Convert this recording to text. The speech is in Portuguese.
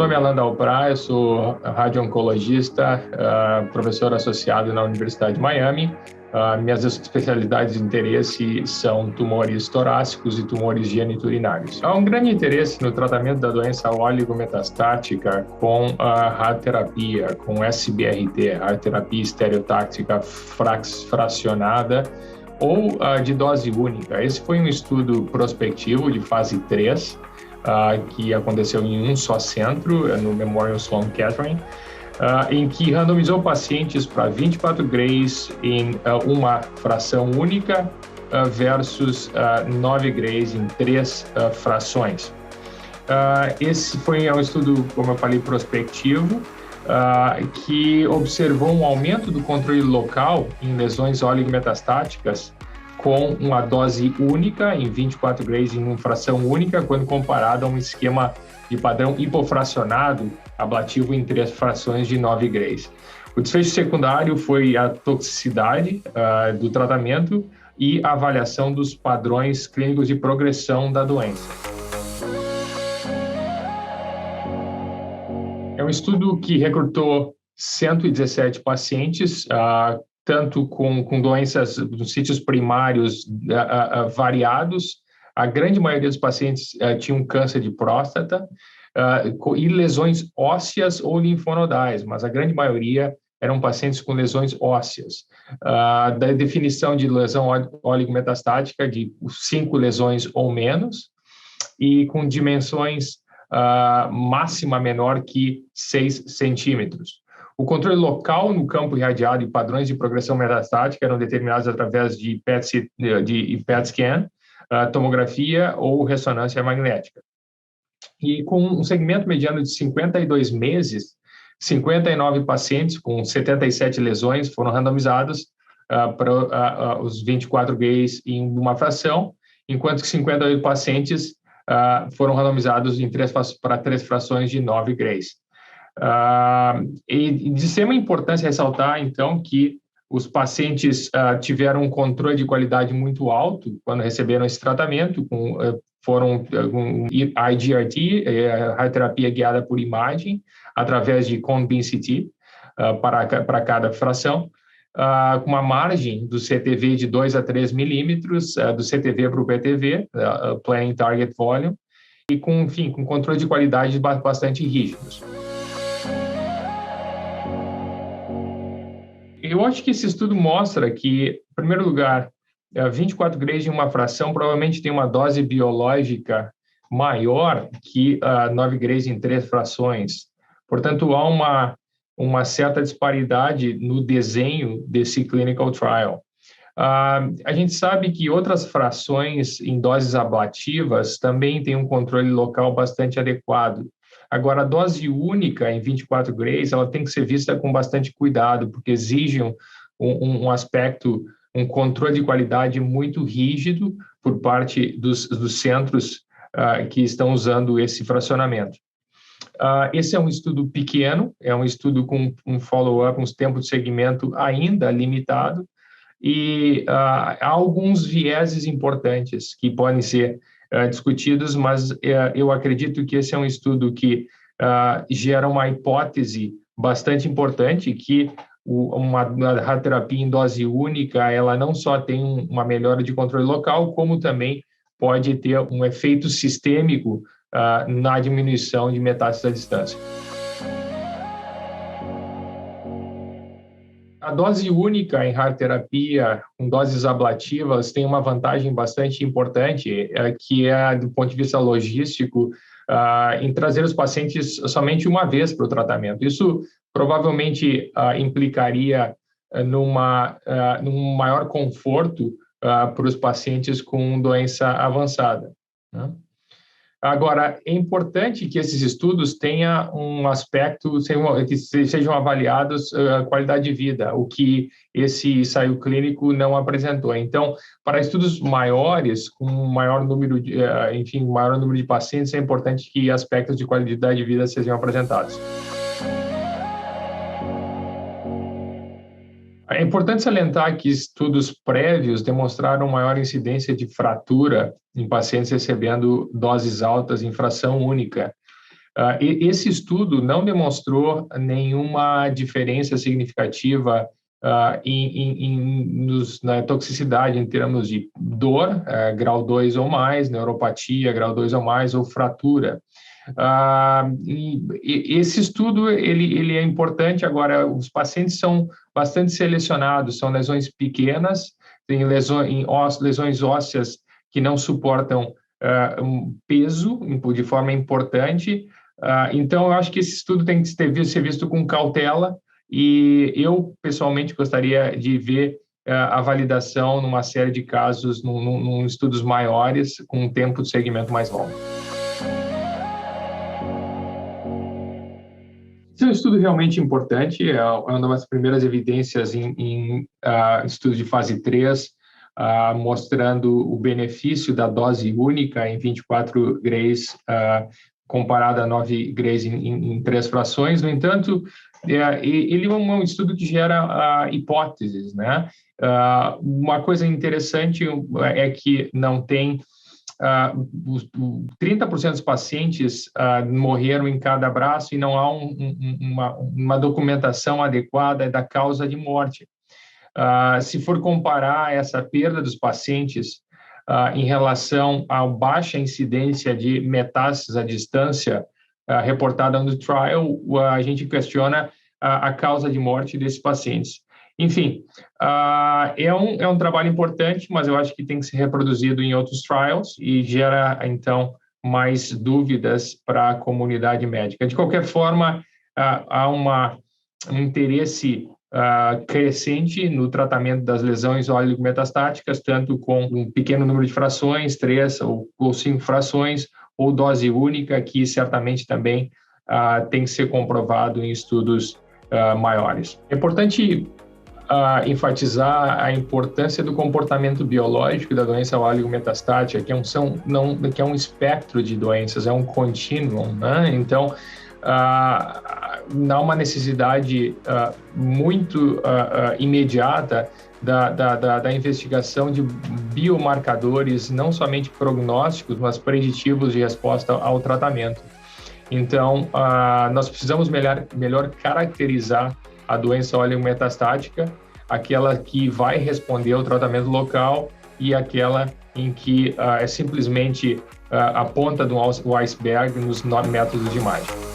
nome é Alan Dalprá, eu sou radio-oncologista, professor associado na Universidade de Miami. Minhas especialidades de interesse são tumores torácicos e tumores geniturinários. Há um grande interesse no tratamento da doença oligometastática com a radioterapia, com SBRT, radioterapia estereotáxica fracionada ou de dose única. Esse foi um estudo prospectivo de fase 3, que aconteceu em um só centro, no Memorial Sloan Kettering, em que randomizou pacientes para 24 grays em uma fração única versus 9 grays em 3 frações. Esse foi um estudo, como eu falei, prospectivo, que observou um aumento do controle local em lesões oligometastáticas com uma dose única em 24 grays em uma fração única, quando comparado a um esquema de padrão hipofracionado ablativo em 3 frações de 9 grays. O desfecho secundário foi a toxicidade do tratamento e a avaliação dos padrões clínicos de progressão da doença. É um estudo que recrutou 117 pacientes, tanto com doenças nos sítios primários variados. A grande maioria dos pacientes tinham câncer de próstata e lesões ósseas ou linfonodais, mas a grande maioria eram pacientes com lesões ósseas. Da definição de lesão oligometastática de 5 lesões ou menos e com dimensões máxima menor que 6 centímetros. O controle local no campo irradiado e padrões de progressão metastática eram determinados através de PET scan, tomografia ou ressonância magnética. E com um segmento mediano de 52 meses, 59 pacientes com 77 lesões foram randomizados para os 24 gays em uma fração, enquanto que 58 pacientes foram randomizados para 3 frações de 9 grays. E de extrema importância ressaltar, então, que os pacientes tiveram um controle de qualidade muito alto quando receberam esse tratamento, foram com IGRT, radioterapia guiada por imagem, através de cone-beam-CT para cada fração, com uma margem do CTV de 2 a 3 milímetros, do CTV para o PTV, Planning Target Volume, e com controle de qualidade bastante rígidos. Eu acho que esse estudo mostra que, em primeiro lugar, 24 grays de uma fração provavelmente tem uma dose biológica maior que 9 grays em 3 frações. Portanto, há uma certa disparidade no desenho desse clinical trial. A gente sabe que outras frações em doses ablativas também têm um controle local bastante adequado. Agora, a dose única em 24 grays, ela tem que ser vista com bastante cuidado, porque exige um aspecto, um controle de qualidade muito rígido por parte dos centros que estão usando esse fracionamento. Esse é um estudo pequeno, é um estudo com um follow-up, uns tempos de segmento ainda limitado, e há alguns vieses importantes que podem ser discutidos, mas eu acredito que esse é um estudo que gera uma hipótese bastante importante, que uma radioterapia em dose única, ela não só tem uma melhora de controle local, como também pode ter um efeito sistêmico na diminuição de metástases à distância. A dose única em radioterapia, com doses ablativas, tem uma vantagem bastante importante, que é, do ponto de vista logístico, em trazer os pacientes somente uma vez para o tratamento. Isso provavelmente implicaria num maior conforto para os pacientes com doença avançada, né? Agora, é importante que esses estudos tenham um aspecto, que sejam avaliados a qualidade de vida, o que esse ensaio clínico não apresentou. Então, para estudos maiores, com maior número de pacientes, é importante que aspectos de qualidade de vida sejam apresentados. É importante salientar que estudos prévios demonstraram maior incidência de fratura em pacientes recebendo doses altas em fração única, Esse estudo não demonstrou nenhuma diferença significativa na toxicidade em termos de dor, grau 2 ou mais, neuropatia, grau 2 ou mais, ou fratura. Esse estudo ele é importante. Agora, os pacientes são bastante selecionados, são lesões pequenas, tem lesões ósseas que não suportam peso de forma importante. Então, eu acho que esse estudo tem que ser visto com cautela, e eu, pessoalmente, gostaria de ver a validação numa série de casos, num estudos maiores, com um tempo de seguimento mais longo. Esse é um estudo realmente importante, é uma das primeiras evidências em estudos de fase 3, mostrando o benefício da dose única em 24 grays, comparada a 9 grays em 3 frações. No entanto, ele é um estudo que gera hipóteses, né? Uma coisa interessante é que não tem 30% dos pacientes morreram em cada braço, e não há uma documentação adequada da causa de morte. Se for comparar essa perda dos pacientes em relação à baixa incidência de metástases à distância reportada no trial, a gente questiona a causa de morte desses pacientes. Enfim, é um trabalho importante, mas eu acho que tem que ser reproduzido em outros trials e gera, então, mais dúvidas para a comunidade médica. De qualquer forma, há um interesse crescente no tratamento das lesões oligometastáticas, tanto com um pequeno número de frações, 3 ou 5 frações, ou dose única, que certamente também tem que ser comprovado em estudos maiores. É importante enfatizar a importância do comportamento biológico da doença oligometastática, que é um espectro de doenças, é um contínuo, né? Então, há uma necessidade muito imediata da investigação de biomarcadores, não somente prognósticos, mas preditivos de resposta ao tratamento. Então, nós precisamos melhor caracterizar a doença oligometastática, aquela que vai responder ao tratamento local e aquela em que é simplesmente a ponta do iceberg nos métodos de imagem.